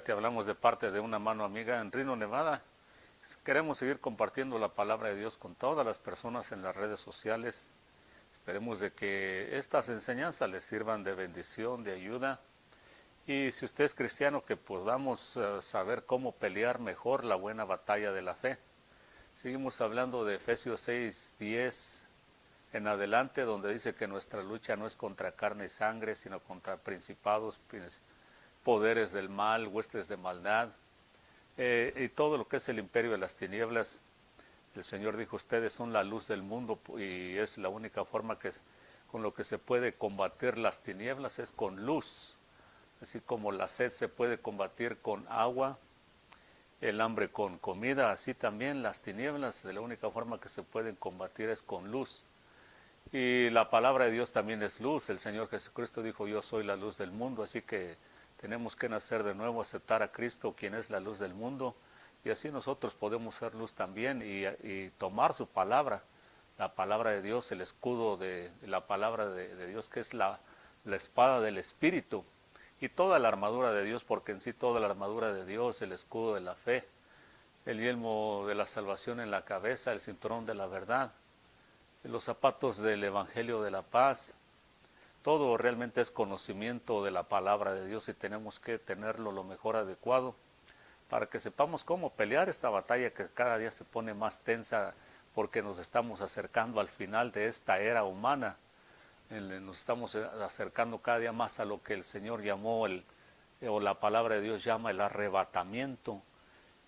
Te hablamos de parte de una mano amiga en Reno, Nevada. Queremos seguir compartiendo la palabra de Dios con todas las personas en las redes sociales. Esperemos de que estas enseñanzas les sirvan de bendición, de ayuda. Y si usted es cristiano, que podamos saber cómo pelear mejor la buena batalla de la fe. Seguimos hablando de Efesios 6:10 en adelante, donde dice que nuestra lucha no es contra carne y sangre, sino contra principados, poderes del mal, huestes de maldad, y todo lo que es el imperio de las tinieblas. El Señor dijo, ustedes son la luz del mundo, y es la única forma con lo que se puede combatir las tinieblas, es con luz. Así como la sed se puede combatir con agua, el hambre con comida, así también las tinieblas, de la única forma que se pueden combatir es con luz. Y la palabra de Dios también es luz. El Señor Jesucristo dijo, yo soy la luz del mundo, así que tenemos que nacer de nuevo, aceptar a Cristo, quien es la luz del mundo, y así nosotros podemos ser luz también y tomar su palabra, la palabra de Dios, el escudo de la palabra de Dios, que es la espada del Espíritu, y toda la armadura de Dios, porque en sí toda la armadura de Dios, el escudo de la fe, el yelmo de la salvación en la cabeza, el cinturón de la verdad, los zapatos del Evangelio de la paz. Todo realmente es conocimiento de la palabra de Dios y tenemos que tenerlo lo mejor adecuado para que sepamos cómo pelear esta batalla que cada día se pone más tensa, porque nos estamos acercando al final de esta era humana. Nos estamos acercando cada día más a lo que el Señor llamó, o la palabra de Dios llama el arrebatamiento.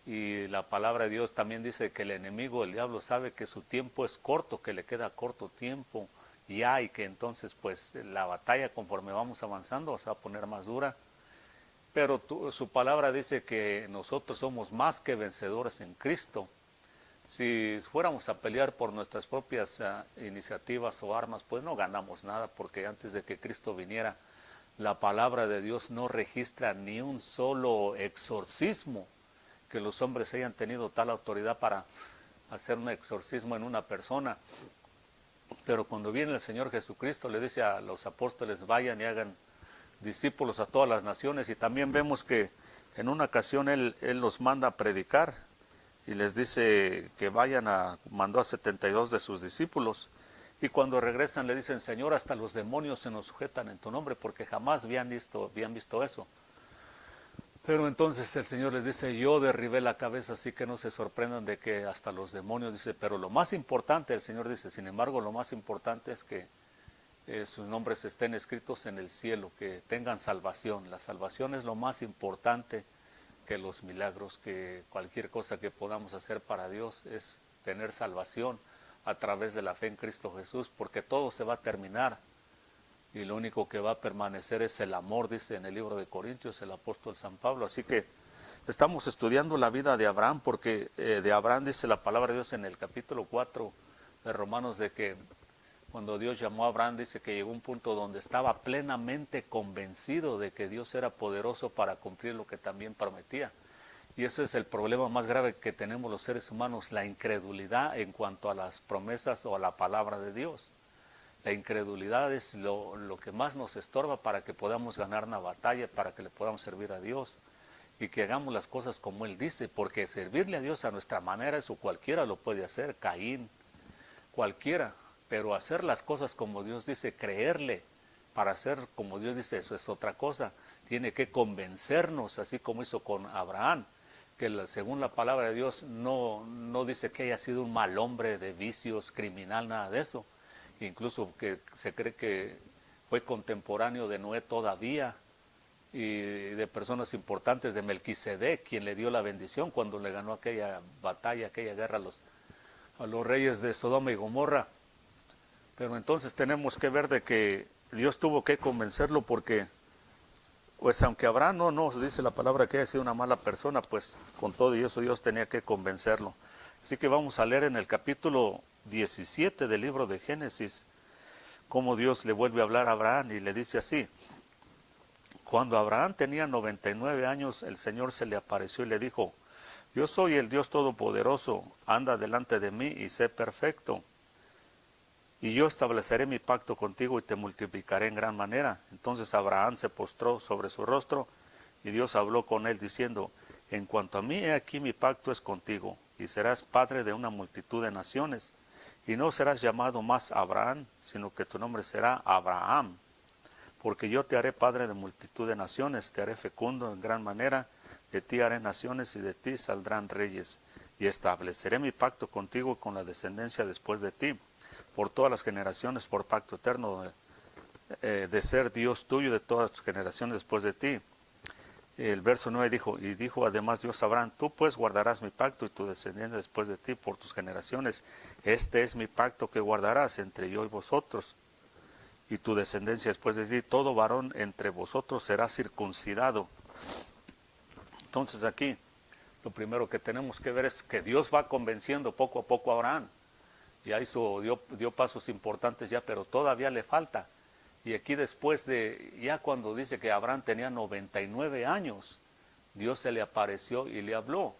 Y la palabra de Dios también dice que el enemigo, el diablo, sabe que su tiempo es corto, que le queda corto tiempo ya, y que entonces pues la batalla, conforme vamos avanzando, se va a poner más dura. Pero su palabra dice que nosotros somos más que vencedores en Cristo. Si fuéramos a pelear por nuestras propias iniciativas o armas, pues no ganamos nada, porque antes de que Cristo viniera, la palabra de Dios no registra ni un solo exorcismo, que los hombres hayan tenido tal autoridad para hacer un exorcismo en una persona. Pero cuando viene el Señor Jesucristo, le dice a los apóstoles, vayan y hagan discípulos a todas las naciones. Y también vemos que en una ocasión Él los manda a predicar y les dice que mandó a 72 de sus discípulos. Y cuando regresan le dicen, Señor, hasta los demonios se nos sujetan en tu nombre, porque jamás habían visto eso. Pero entonces el Señor les dice, yo derribé la cabeza, así que no se sorprendan de que hasta los demonios, dice, pero lo más importante, el Señor dice, sin embargo, lo más importante es que sus nombres estén escritos en el cielo, que tengan salvación. La salvación es lo más importante que los milagros, que cualquier cosa que podamos hacer para Dios es tener salvación a través de la fe en Cristo Jesús, porque todo se va a terminar. Y lo único que va a permanecer es el amor, dice en el libro de Corintios el apóstol San Pablo. Así que estamos estudiando la vida de Abraham, porque de Abraham dice la palabra de Dios en el capítulo 4 de Romanos, de que cuando Dios llamó a Abraham, dice que llegó un punto donde estaba plenamente convencido de que Dios era poderoso para cumplir lo que también prometía. Y ese es el problema más grave que tenemos los seres humanos, la incredulidad en cuanto a las promesas o a la palabra de Dios. La incredulidad es lo que más nos estorba para que podamos ganar una batalla, para que le podamos servir a Dios y que hagamos las cosas como Él dice, porque servirle a Dios a nuestra manera, eso cualquiera lo puede hacer, Caín, cualquiera, pero hacer las cosas como Dios dice, creerle para hacer como Dios dice, eso es otra cosa. Tiene que convencernos, así como hizo con Abraham, que según la palabra de Dios no dice que haya sido un mal hombre de vicios, criminal, nada de eso. Incluso que se cree que fue contemporáneo de Noé todavía, y de personas importantes, de Melquisedec, quien le dio la bendición cuando le ganó aquella batalla, aquella guerra a los reyes de Sodoma y Gomorra. Pero entonces tenemos que ver de que Dios tuvo que convencerlo, porque pues aunque Abraham no nos dice la palabra que haya sido una mala persona, pues con todo y eso Dios tenía que convencerlo. Así que vamos a leer en el capítulo 17 del libro de Génesis cómo Dios le vuelve a hablar a Abraham y le dice así: cuando Abraham tenía 99 años, el Señor se le apareció y le dijo, yo soy el Dios Todopoderoso, anda delante de mí y sé perfecto, y yo estableceré mi pacto contigo y te multiplicaré en gran manera. Entonces Abraham se postró sobre su rostro Y Dios habló con él diciendo, en cuanto a mí, he aquí mi pacto es contigo, y serás padre de una multitud de naciones, y no serás llamado más Abraham, sino que tu nombre será Abraham, porque yo te haré padre de multitud de naciones, te haré fecundo en gran manera, de ti haré naciones y de ti saldrán reyes, y estableceré mi pacto contigo y con la descendencia después de ti, por todas las generaciones, por pacto eterno, de ser Dios tuyo de todas tus generaciones después de ti. El verso 9 dijo, y dijo además Dios a Abraham, tú pues guardarás mi pacto y tu descendencia después de ti por tus generaciones. Este es mi pacto que guardarás entre yo y vosotros y tu descendencia después de ti. Todo varón entre vosotros será circuncidado. Entonces aquí lo primero que tenemos que ver es que Dios va convenciendo poco a poco a Abraham. Ya dio pasos importantes ya, pero todavía le falta. Y aquí después ya cuando dice que Abraham tenía 99 años, Dios se le apareció y le habló.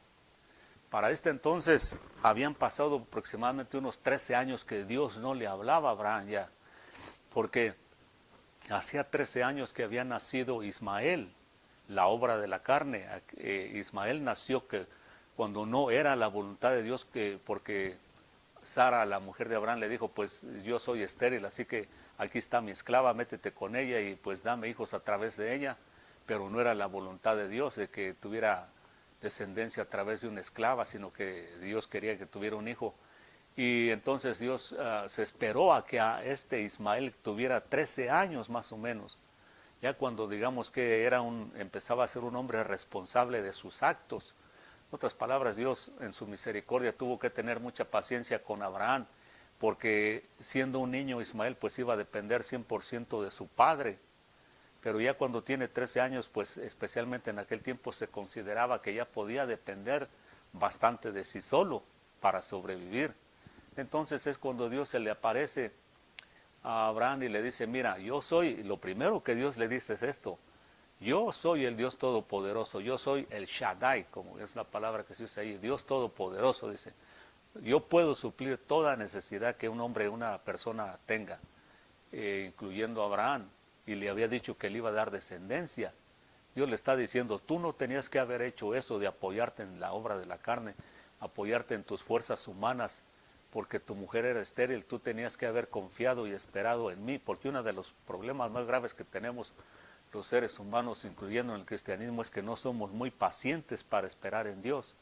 Para este entonces habían pasado aproximadamente unos 13 años que Dios no le hablaba a Abraham ya, porque hacía 13 años que había nacido Ismael, la obra de la carne. Ismael nació cuando no era la voluntad de Dios, porque Sara, la mujer de Abraham, le dijo, pues yo soy estéril, así que aquí está mi esclava, métete con ella y pues dame hijos a través de ella. Pero no era la voluntad de Dios de que tuviera descendencia a través de una esclava, sino que Dios quería que tuviera un hijo. Y entonces Dios se esperó a que a este Ismael tuviera 13 años más o menos. Ya cuando digamos que empezaba a ser un hombre responsable de sus actos. En otras palabras, Dios en su misericordia tuvo que tener mucha paciencia con Abraham, porque siendo un niño Ismael pues iba a depender 100% de su padre. Pero ya cuando tiene 13 años, pues especialmente en aquel tiempo se consideraba que ya podía depender bastante de sí solo para sobrevivir. Entonces es cuando Dios se le aparece a Abraham y le dice, mira, lo primero que Dios le dice es esto, yo soy el Dios Todopoderoso, yo soy el Shaddai, como es la palabra que se usa ahí, Dios Todopoderoso, dice, yo puedo suplir toda necesidad que un hombre, una persona tenga, incluyendo a Abraham, y le había dicho que le iba a dar descendencia. Dios le está diciendo, tú no tenías que haber hecho eso de apoyarte en la obra de la carne, apoyarte en tus fuerzas humanas, porque tu mujer era estéril, tú tenías que haber confiado y esperado en mí, porque uno de los problemas más graves que tenemos los seres humanos, incluyendo en el cristianismo, es que no somos muy pacientes para esperar en Dios.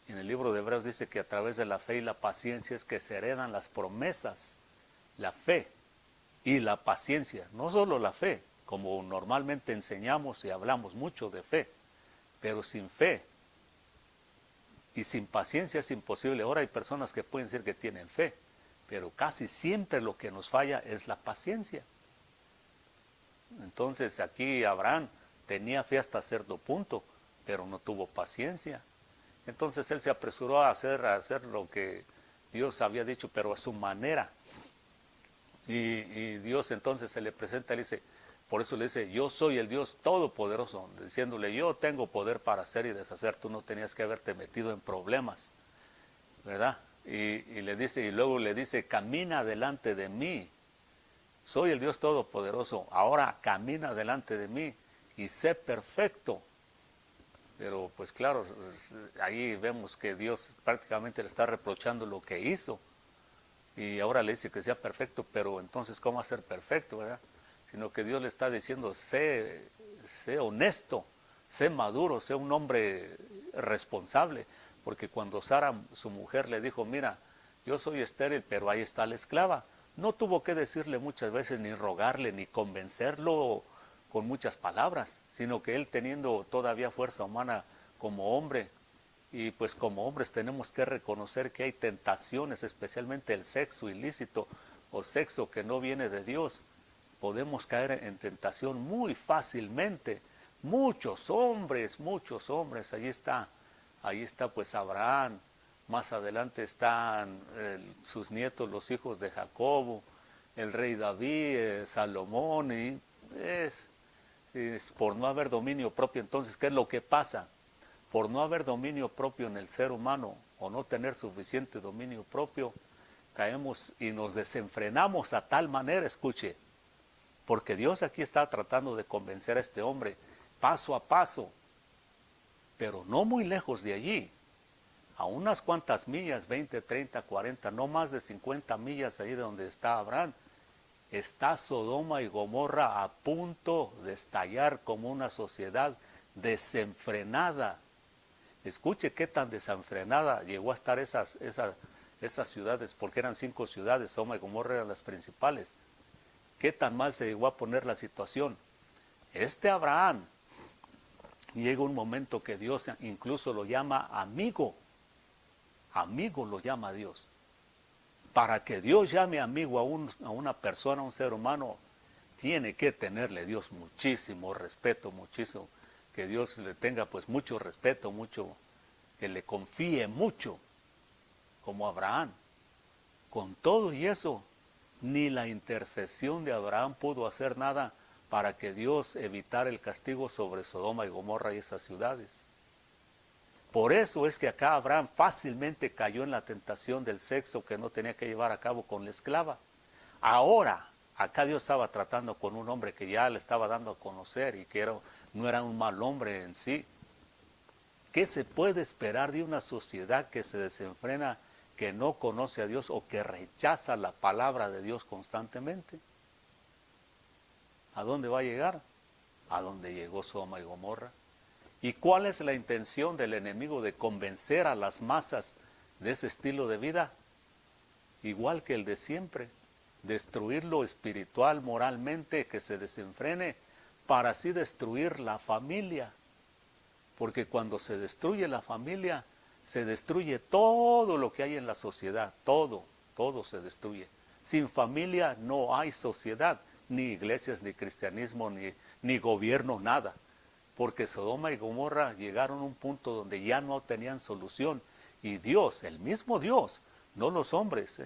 En el libro de Hebreos dice que a través de la fe y la paciencia es que se heredan las promesas, la fe y la paciencia, no solo la fe, como normalmente enseñamos y hablamos mucho de fe, pero sin fe y sin paciencia es imposible. Ahora hay personas que pueden decir que tienen fe, pero casi siempre lo que nos falla es la paciencia. Entonces aquí Abraham tenía fe hasta cierto punto, pero no tuvo paciencia. Entonces él se apresuró a hacer lo que Dios había dicho, pero a su manera. Y Dios entonces se le presenta y le dice, por eso le dice, yo soy el Dios Todopoderoso, diciéndole, yo tengo poder para hacer y deshacer, tú no tenías que haberte metido en problemas, ¿verdad? Y luego le dice, camina delante de mí, soy el Dios Todopoderoso, ahora camina delante de mí y sé perfecto. Pero pues claro, ahí vemos que Dios prácticamente le está reprochando lo que hizo. Y ahora le dice que sea perfecto, pero entonces ¿cómo ser perfecto, verdad? Sino que Dios le está diciendo, sé honesto, sé maduro, sé un hombre responsable. Porque cuando Sara, su mujer, le dijo, mira, yo soy estéril, pero ahí está la esclava, no tuvo que decirle muchas veces, ni rogarle, ni convencerlo con muchas palabras, sino que él, teniendo todavía fuerza humana como hombre, y pues como hombres tenemos que reconocer que hay tentaciones, especialmente el sexo ilícito o sexo que no viene de Dios. Podemos caer en tentación muy fácilmente. Muchos hombres, ahí está pues Abraham, más adelante están sus nietos, los hijos de Jacobo, el rey David, Salomón, y es por no haber dominio propio. Entonces, ¿qué es lo que pasa? Por no haber dominio propio en el ser humano o no tener suficiente dominio propio, caemos y nos desenfrenamos a tal manera, escuche, porque Dios aquí está tratando de convencer a este hombre paso a paso, pero no muy lejos de allí, a unas cuantas millas, 20, 30, 40, no más de 50 millas ahí de donde está Abraham, está Sodoma y Gomorra a punto de estallar como una sociedad desenfrenada. Escuche qué tan desenfrenada llegó a estar esas ciudades, porque eran 5 ciudades, Sodoma y Gomorra eran las principales. Qué tan mal se llegó a poner la situación. Este Abraham, llega un momento que Dios incluso lo llama amigo. Amigo lo llama Dios. Para que Dios llame amigo a una persona, a un ser humano, tiene que tenerle Dios muchísimo respeto, muchísimo, que Dios le tenga pues mucho respeto, mucho, que le confíe mucho, como Abraham. Con todo y eso, ni la intercesión de Abraham pudo hacer nada para que Dios evitara el castigo sobre Sodoma y Gomorra y esas ciudades. Por eso es que acá Abraham fácilmente cayó en la tentación del sexo que no tenía que llevar a cabo con la esclava. Ahora, acá Dios estaba tratando con un hombre que ya le estaba dando a conocer y que no era un mal hombre en sí. ¿Qué se puede esperar de una sociedad que se desenfrena, que no conoce a Dios o que rechaza la palabra de Dios constantemente? ¿A dónde va a llegar? A donde llegó Sodoma y Gomorra. ¿Y cuál es la intención del enemigo de convencer a las masas de ese estilo de vida? Igual que el de siempre, destruirlo espiritual, moralmente, que se desenfrene, para así destruir la familia. Porque cuando se destruye la familia, se destruye todo lo que hay en la sociedad, todo se destruye. Sin familia no hay sociedad, ni iglesias, ni cristianismo, ni gobierno, nada. Porque Sodoma y Gomorra llegaron a un punto donde ya no tenían solución. Y Dios, el mismo Dios, no los hombres,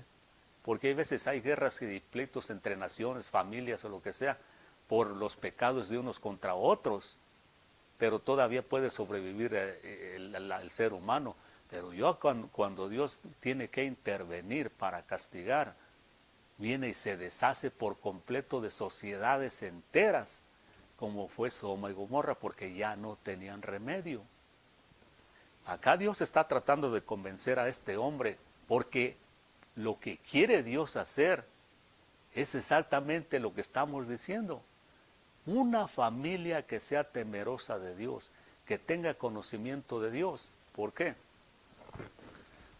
porque hay veces hay guerras y pleitos entre naciones, familias o lo que sea, por los pecados de unos contra otros. Pero todavía puede sobrevivir el ser humano. Pero cuando Dios tiene que intervenir para castigar, viene y se deshace por completo de sociedades enteras, como fue Sodoma y Gomorra, porque ya no tenían remedio. Acá Dios está tratando de convencer a este hombre, porque lo que quiere Dios hacer es exactamente lo que estamos diciendo. Una familia que sea temerosa de Dios, que tenga conocimiento de Dios. ¿Por qué?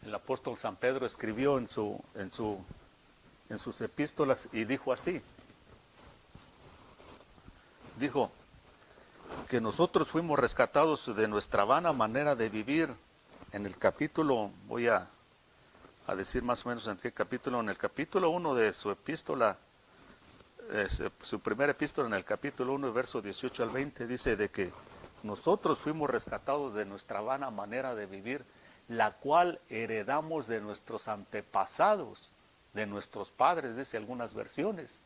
El apóstol San Pedro escribió en sus epístolas y dijo así. Dijo que nosotros fuimos rescatados de nuestra vana manera de vivir. En el capítulo, voy a decir más o menos en qué capítulo, en el capítulo 1 de su epístola, su primera epístola, en el capítulo 1, verso 18 al 20, dice de que nosotros fuimos rescatados de nuestra vana manera de vivir, la cual heredamos de nuestros antepasados, de nuestros padres, dice algunas versiones.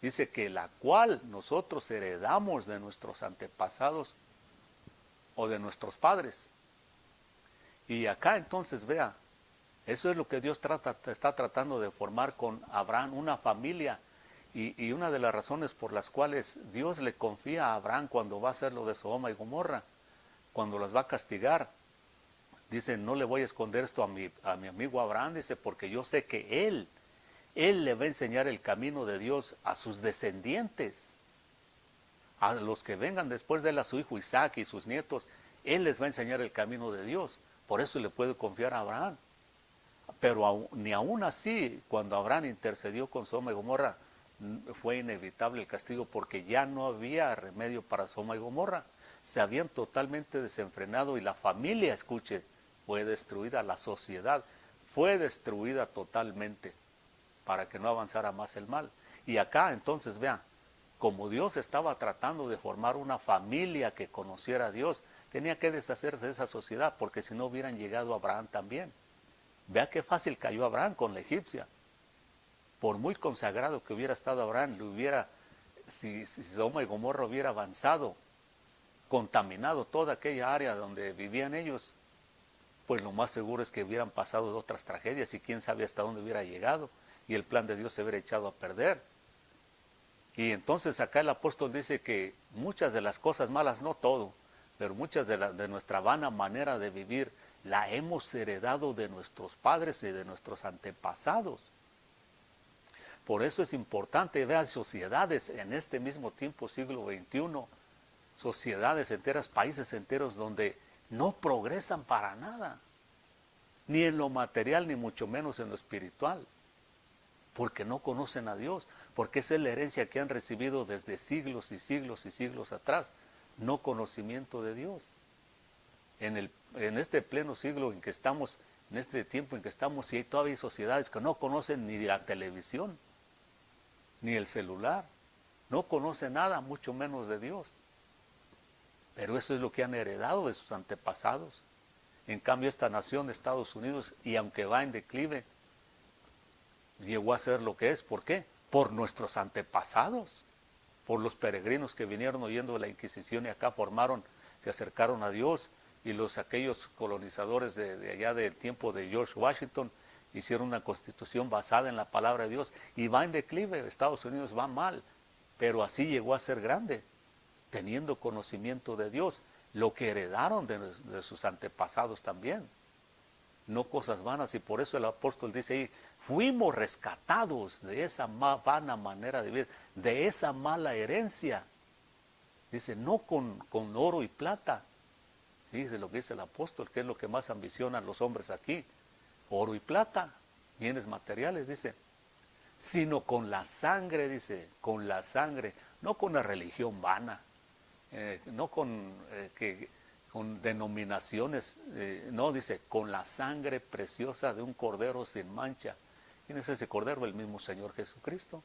Dice que la cual nosotros heredamos de nuestros antepasados o de nuestros padres. Y acá entonces vea, eso es lo que Dios está tratando de formar con Abraham, una familia. Y una de las razones por las cuales Dios le confía a Abraham cuando va a hacer lo de Sodoma y Gomorra, cuando las va a castigar, dice, no le voy a esconder esto a mi amigo Abraham, dice, porque yo sé que él le va a enseñar el camino de Dios a sus descendientes, a los que vengan después de él, a su hijo Isaac y sus nietos. Él les va a enseñar el camino de Dios. Por eso le puede confiar a Abraham. Pero ni aún así, cuando Abraham intercedió con Sodoma y Gomorra, fue inevitable el castigo, porque ya no había remedio para Sodoma y Gomorra. Se habían totalmente desenfrenado y la familia, escuche, fue destruida, la sociedad fue destruida totalmente, para que no avanzara más el mal. Y acá entonces vean, como Dios estaba tratando de formar una familia que conociera a Dios, tenía que deshacerse de esa sociedad, porque si no hubieran llegado a Abraham también. Vea qué fácil cayó Abraham con la egipcia. Por muy consagrado que hubiera estado Abraham, si Sodoma y Gomorra hubiera avanzado, contaminado toda aquella área donde vivían ellos, pues lo más seguro es que hubieran pasado otras tragedias y quién sabe hasta dónde hubiera llegado y el plan de Dios se hubiera echado a perder. Y entonces acá el apóstol dice que muchas de las cosas malas, no todo, pero muchas de nuestra vana manera de vivir, la hemos heredado de nuestros padres y de nuestros antepasados. Por eso es importante ver sociedades en este mismo tiempo, siglo XXI, sociedades enteras, países enteros donde no progresan para nada, ni en lo material, ni mucho menos en lo espiritual, porque no conocen a Dios, porque esa es la herencia que han recibido desde siglos y siglos y siglos atrás, no conocimiento de Dios. En este pleno siglo en que estamos, en este tiempo en que estamos, y hay todavía sociedades que no conocen ni la televisión, ni el celular, no conocen nada, mucho menos de Dios. Pero eso es lo que han heredado de sus antepasados. En cambio, esta nación de Estados Unidos, y aunque va en declive, llegó a ser lo que es. ¿Por qué? Por nuestros antepasados, por los peregrinos que vinieron oyendo de la Inquisición y acá se acercaron a Dios, y aquellos colonizadores de allá del tiempo de George Washington hicieron una constitución basada en la palabra de Dios, y va en declive. Estados Unidos va mal, pero así llegó a ser grande, teniendo conocimiento de Dios, lo que heredaron de sus antepasados también, no cosas vanas. Y por eso el apóstol dice ahí, fuimos rescatados de esa vana manera de vivir, de esa mala herencia. Dice, no con oro y plata. Dice lo que dice el apóstol, que es lo que más ambicionan los hombres aquí, oro y plata, bienes materiales, dice, sino con la sangre, dice, con la sangre, no con la religión vana, no con denominaciones, no, dice, con la sangre preciosa de un cordero sin mancha. ¿Quién es ese cordero? El mismo Señor Jesucristo.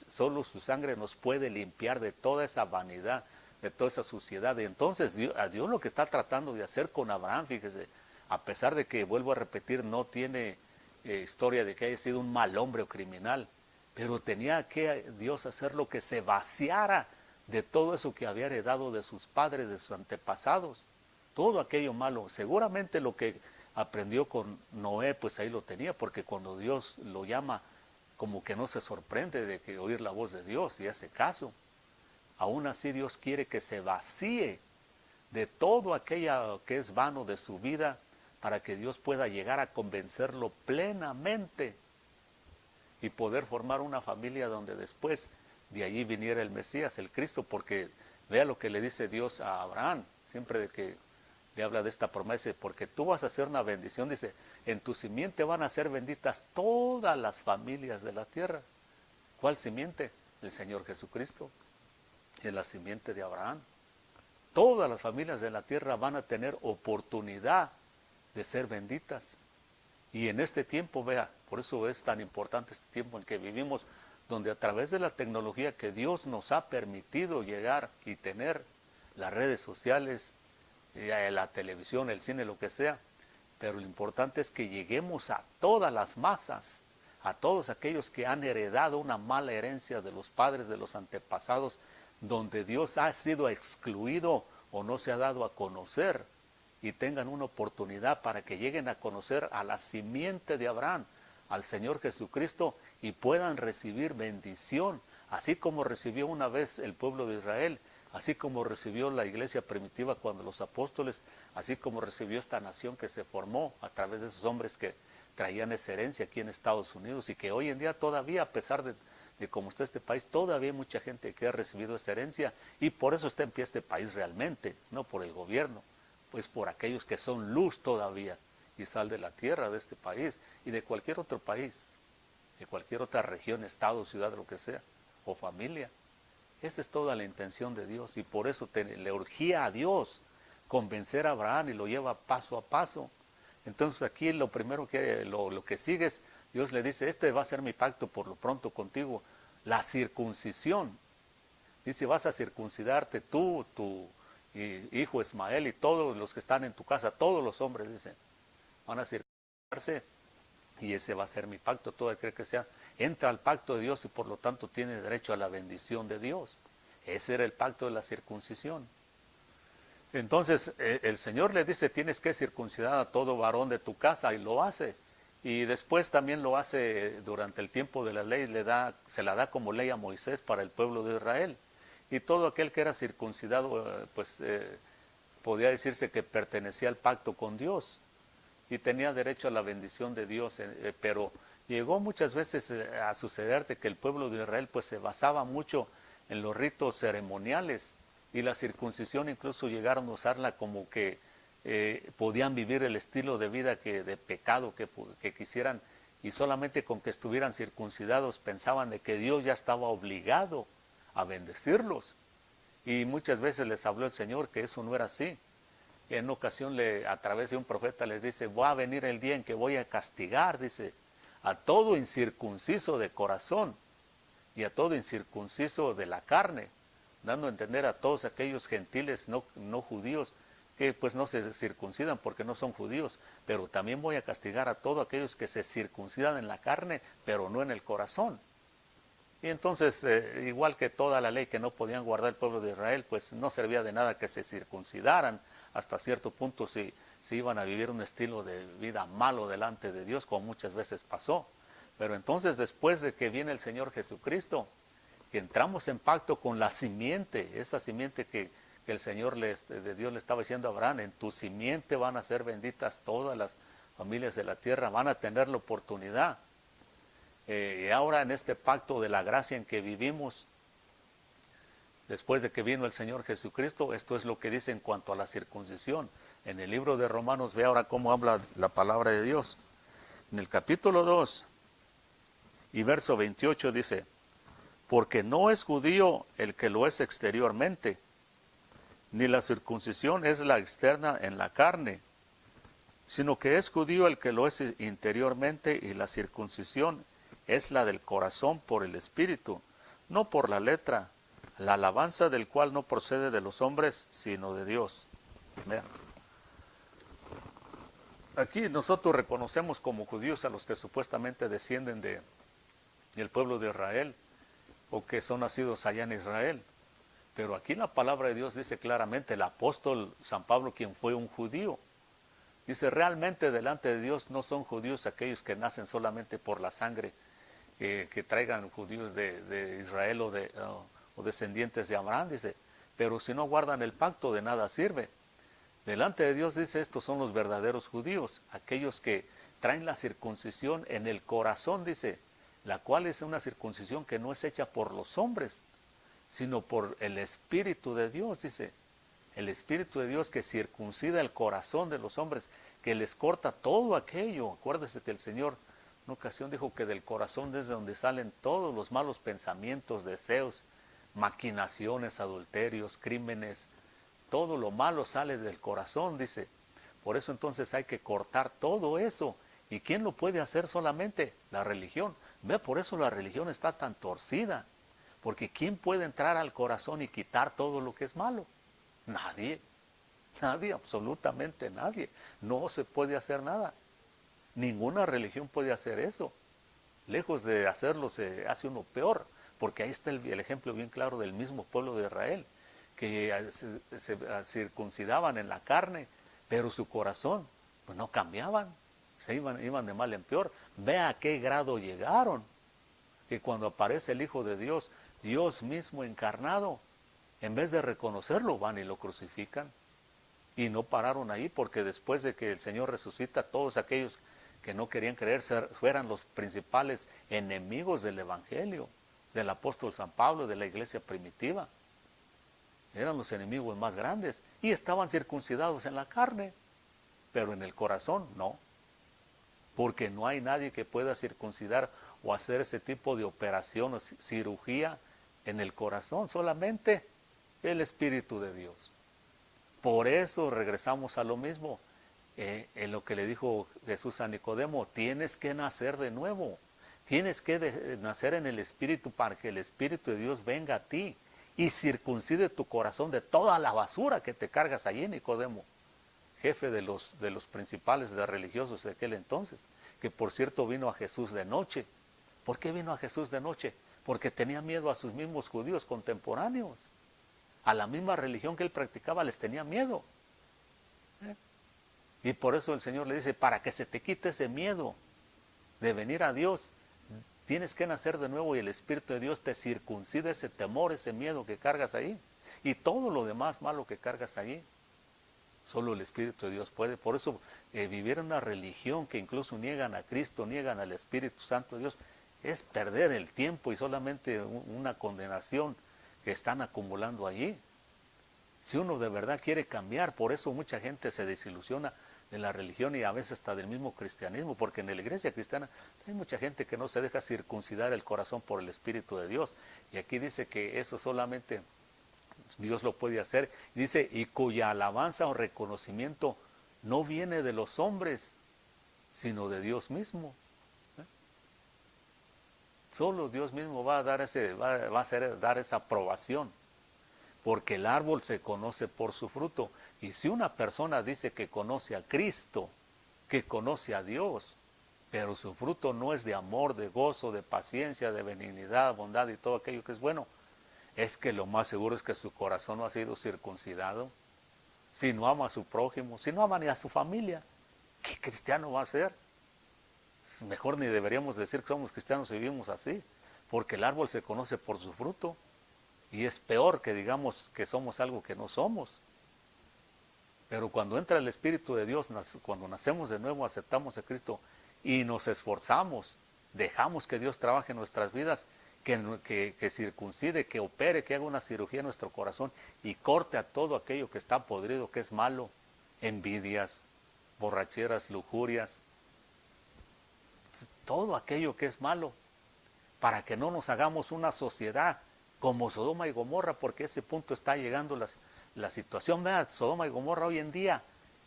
Solo su sangre nos puede limpiar de toda esa vanidad, de toda esa suciedad. Y entonces Dios lo que está tratando de hacer con Abraham, fíjese, a pesar de que, vuelvo a repetir, no tiene historia de que haya sido un mal hombre o criminal, pero tenía que Dios hacerlo que se vaciara de todo eso que había heredado de sus padres, de sus antepasados, todo aquello malo. Seguramente lo que aprendió con Noé, pues ahí lo tenía, porque cuando Dios lo llama, como que no se sorprende de que oír la voz de Dios y hace caso. Aún así Dios quiere que se vacíe de todo aquello que es vano de su vida, para que Dios pueda llegar a convencerlo plenamente y poder formar una familia donde después de allí viniera el Mesías, el Cristo. Porque vea lo que le dice Dios a Abraham, siempre de que le habla de esta promesa, porque tú vas a ser una bendición, dice, en tu simiente van a ser benditas todas las familias de la tierra. ¿Cuál simiente? El Señor Jesucristo, en la simiente de Abraham. Todas las familias de la tierra van a tener oportunidad de ser benditas. Y en este tiempo, vea, por eso es tan importante este tiempo en que vivimos, donde a través de la tecnología que Dios nos ha permitido llegar y tener, las redes sociales, la televisión, el cine, lo que sea, pero lo importante es que lleguemos a todas las masas, a todos aquellos que han heredado una mala herencia de los padres, de los antepasados, donde Dios ha sido excluido o no se ha dado a conocer, y tengan una oportunidad para que lleguen a conocer a la simiente de Abraham, al Señor Jesucristo, y puedan recibir bendición, así como recibió una vez el pueblo de Israel, así como recibió la iglesia primitiva cuando los apóstoles, así como recibió esta nación que se formó a través de esos hombres que traían esa herencia aquí en Estados Unidos, y que hoy en día todavía, a pesar de cómo está este país, todavía hay mucha gente que ha recibido esa herencia, y por eso está en pie este país realmente, no por el gobierno, pues por aquellos que son luz todavía y sal de la tierra de este país y de cualquier otro país, de cualquier otra región, estado, ciudad, lo que sea, o familia. Esa es toda la intención de Dios, y por eso le urgía a Dios convencer a Abraham, y lo lleva paso a paso. Entonces aquí lo primero lo que sigue es, Dios le dice, este va a ser mi pacto por lo pronto contigo, la circuncisión. Dice, vas a circuncidarte tú, tu hijo Ismael y todos los que están en tu casa, todos los hombres, dicen, van a circuncidarse, y ese va a ser mi pacto. Todo aquel que sea, entra al pacto de Dios y por lo tanto tiene derecho a la bendición de Dios. Ese era el pacto de la circuncisión. Entonces el Señor le dice, tienes que circuncidar a todo varón de tu casa, y lo hace. Y después también lo hace durante el tiempo de la ley, se la da como ley a Moisés para el pueblo de Israel. Y todo aquel que era circuncidado, podía decirse que pertenecía al pacto con Dios y tenía derecho a la bendición de Dios, pero llegó muchas veces a suceder de que el pueblo de Israel pues se basaba mucho en los ritos ceremoniales y la circuncisión incluso llegaron a usarla como que podían vivir el estilo de vida de pecado que quisieran, y solamente con que estuvieran circuncidados pensaban de que Dios ya estaba obligado a bendecirlos. Y muchas veces les habló el Señor que eso no era así. En ocasión a través de un profeta les dice: va a venir el día en que voy a castigar, dice, a todo incircunciso de corazón y a todo incircunciso de la carne, dando a entender a todos aquellos gentiles no judíos que pues no se circuncidan porque no son judíos, pero también voy a castigar a todos aquellos que se circuncidan en la carne, pero no en el corazón. Y entonces, igual que toda la ley que no podían guardar el pueblo de Israel, pues no servía de nada que se circuncidaran hasta cierto punto si iban a vivir un estilo de vida malo delante de Dios, como muchas veces pasó. Pero entonces, después de que viene el Señor Jesucristo, que entramos en pacto con la simiente, esa simiente que el Señor de Dios le estaba diciendo a Abraham: en tu simiente van a ser benditas todas las familias de la tierra, van a tener la oportunidad. Y ahora en este pacto de la gracia en que vivimos, después de que vino el Señor Jesucristo, esto es lo que dice en cuanto a la circuncisión. En el libro de Romanos, ve ahora cómo habla la palabra de Dios. En el capítulo 2 y verso 28 dice: porque no es judío el que lo es exteriormente, ni la circuncisión es la externa en la carne, sino que es judío el que lo es interiormente, y la circuncisión es la del corazón por el Espíritu, no por la letra, la alabanza del cual no procede de los hombres, sino de Dios. Vean. Aquí nosotros reconocemos como judíos a los que supuestamente descienden del pueblo de Israel, o que son nacidos allá en Israel. Pero aquí la palabra de Dios dice claramente, el apóstol San Pablo, quien fue un judío, dice: realmente delante de Dios no son judíos aquellos que nacen solamente por la sangre, que traigan judíos de Israel o descendientes de Abraham, dice, pero si no guardan el pacto, de nada sirve. Delante de Dios, dice, estos son los verdaderos judíos, aquellos que traen la circuncisión en el corazón, dice, la cual es una circuncisión que no es hecha por los hombres, sino por el Espíritu de Dios, dice. El Espíritu de Dios que circuncida el corazón de los hombres, que les corta todo aquello. Acuérdese que el Señor en una ocasión dijo que del corazón es de donde salen todos los malos pensamientos, deseos, maquinaciones, adulterios, crímenes. Todo lo malo sale del corazón, dice. Por eso entonces hay que cortar todo eso. ¿Y quién lo puede hacer solamente? La religión. Ve, por eso la religión está tan torcida. Porque ¿quién puede entrar al corazón y quitar todo lo que es malo? Nadie. Nadie, absolutamente nadie. No se puede hacer nada. Ninguna religión puede hacer eso. Lejos de hacerlo se hace uno peor. Porque ahí está el ejemplo bien claro del mismo pueblo de Israel, que se circuncidaban en la carne, pero su corazón pues no cambiaban, iban de mal en peor. Ve a qué grado llegaron, que cuando aparece el Hijo de Dios, Dios mismo encarnado, en vez de reconocerlo, van y lo crucifican. Y no pararon ahí, porque después de que el Señor resucita, todos aquellos que no querían creer fueran los principales enemigos del Evangelio, del apóstol San Pablo, de la iglesia primitiva. Eran los enemigos más grandes y estaban circuncidados en la carne, pero en el corazón no, porque no hay nadie que pueda circuncidar o hacer ese tipo de operación o cirugía en el corazón, solamente el Espíritu de Dios. Por eso regresamos a lo mismo, en lo que le dijo Jesús a Nicodemo: tienes que nacer de nuevo, tienes que nacer en el Espíritu para que el Espíritu de Dios venga a ti y circuncide tu corazón de toda la basura que te cargas allí. Nicodemo, jefe de los principales de religiosos de aquel entonces, que por cierto vino a Jesús de noche. ¿Por qué vino a Jesús de noche? Porque tenía miedo a sus mismos judíos contemporáneos. A la misma religión que él practicaba les tenía miedo. Y por eso el Señor le dice: para que se te quite ese miedo, de venir a Dios, tienes que nacer de nuevo y el Espíritu de Dios te circuncida ese temor, ese miedo que cargas ahí y todo lo demás malo que cargas ahí. Solo el Espíritu de Dios puede. Por eso vivir en una religión que incluso niegan a Cristo, niegan al Espíritu Santo de Dios, es perder el tiempo y solamente una condenación que están acumulando allí. Si uno de verdad quiere cambiar, por eso mucha gente se desilusiona de la religión y a veces hasta del mismo cristianismo, porque en la iglesia cristiana hay mucha gente que no se deja circuncidar el corazón por el Espíritu de Dios. Y aquí dice que eso solamente Dios lo puede hacer. Dice, y cuya alabanza o reconocimiento no viene de los hombres, sino de Dios mismo. Solo Dios mismo va a dar dar esa aprobación, porque el árbol se conoce por su fruto. Y si una persona dice que conoce a Cristo, que conoce a Dios, pero su fruto no es de amor, de gozo, de paciencia, de benignidad, bondad y todo aquello que es bueno, es que lo más seguro es que su corazón no ha sido circuncidado. Si no ama a su prójimo, si no ama ni a su familia, ¿qué cristiano va a ser? Mejor ni deberíamos decir que somos cristianos y vivimos así, porque el árbol se conoce por su fruto. Y es peor que digamos que somos algo que no somos. Pero cuando entra el Espíritu de Dios, cuando nacemos de nuevo, aceptamos a Cristo y nos esforzamos, dejamos que Dios trabaje en nuestras vidas, que circuncide, que opere, que haga una cirugía en nuestro corazón y corte a todo aquello que está podrido, que es malo, envidias, borracheras, lujurias, todo aquello que es malo, para que no nos hagamos una sociedad como Sodoma y Gomorra, porque a ese punto está llegando la situación. Vean, Sodoma y Gomorra hoy en día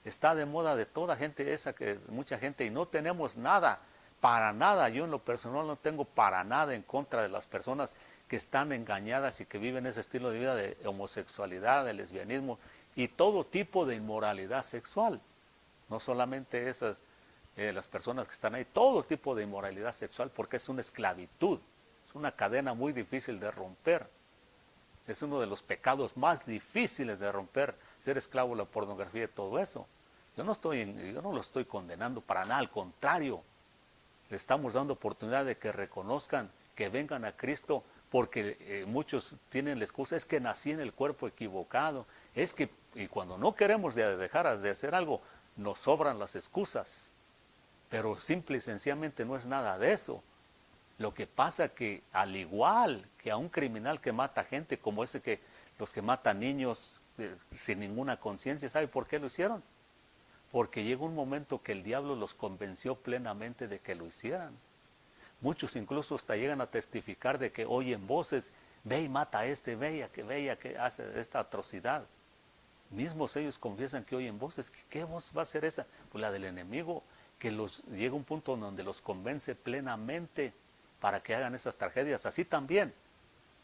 está de moda de toda gente esa, que mucha gente, y no tenemos nada, para nada. Yo en lo personal no tengo para nada en contra de las personas que están engañadas y que viven ese estilo de vida de homosexualidad, de lesbianismo y todo tipo de inmoralidad sexual. No solamente esas, las personas que están ahí, todo tipo de inmoralidad sexual, porque es una esclavitud. Es una cadena muy difícil de romper. Es uno de los pecados más difíciles de romper, ser esclavo de la pornografía y todo eso. Yo no lo estoy condenando para nada, al contrario. Le estamos dando oportunidad de que reconozcan, que vengan a Cristo, porque muchos tienen la excusa, es que nací en el cuerpo equivocado. Y cuando no queremos dejar de hacer algo, nos sobran las excusas. Pero simple y sencillamente no es nada de eso. Lo que pasa que al igual que a un criminal que mata gente, como los que matan niños sin ninguna conciencia, ¿sabe por qué lo hicieron? Porque llega un momento que el diablo los convenció plenamente de que lo hicieran. Muchos incluso hasta llegan a testificar de que oyen voces, ve y mata a este, ve y que hace esta atrocidad. Mismos ellos confiesan que oyen voces. ¿Qué voz va a ser esa? Pues la del enemigo, que llega un punto donde los convence plenamente para que hagan esas tragedias. Así también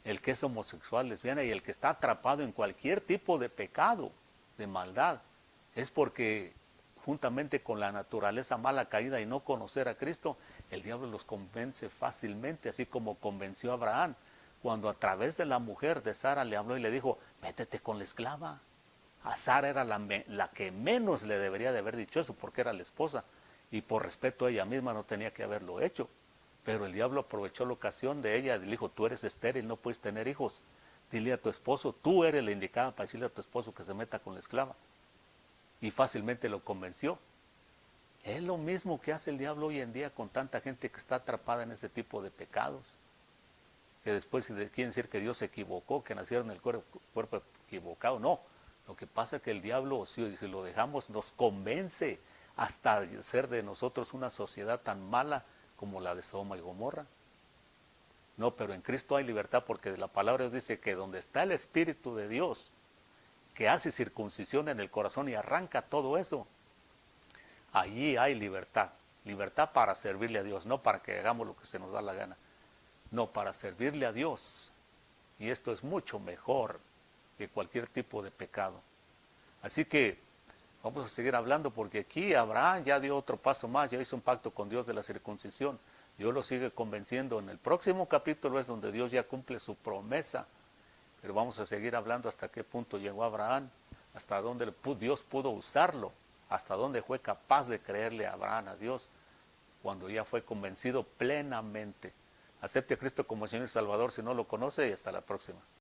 el que es homosexual, lesbiana y el que está atrapado en cualquier tipo de pecado, de maldad, es porque juntamente con la naturaleza mala caída y no conocer a Cristo, el diablo los convence fácilmente, así como convenció a Abraham cuando a través de la mujer de Sara le habló y le dijo, métete con la esclava. A Sara era la que menos le debería de haber dicho eso, porque era la esposa y por respeto a ella misma no tenía que haberlo hecho. Pero el diablo aprovechó la ocasión de ella y le dijo, tú eres estéril, no puedes tener hijos. Dile a tu esposo, tú eres la indicada para decirle a tu esposo que se meta con la esclava. Y fácilmente lo convenció. Es lo mismo que hace el diablo hoy en día con tanta gente que está atrapada en ese tipo de pecados. Que después quieren decir que Dios se equivocó, que nacieron en el cuerpo equivocado. No, lo que pasa es que el diablo, si lo dejamos, nos convence hasta hacer de nosotros una sociedad tan mala como la de Sodoma y Gomorra. No, pero en Cristo hay libertad, porque la palabra dice que donde está el Espíritu de Dios, que hace circuncisión en el corazón y arranca todo eso, allí hay libertad. Libertad para servirle a Dios, no para que hagamos lo que se nos da la gana. No, para servirle a Dios. Y esto es mucho mejor que cualquier tipo de pecado. Así que vamos a seguir hablando, porque aquí Abraham ya dio otro paso más, ya hizo un pacto con Dios de la circuncisión. Dios lo sigue convenciendo. En el próximo capítulo es donde Dios ya cumple su promesa. Pero vamos a seguir hablando hasta qué punto llegó Abraham, hasta dónde Dios pudo usarlo, hasta dónde fue capaz de creerle a Abraham a Dios cuando ya fue convencido plenamente. Acepte a Cristo como Señor y Salvador si no lo conoce y hasta la próxima.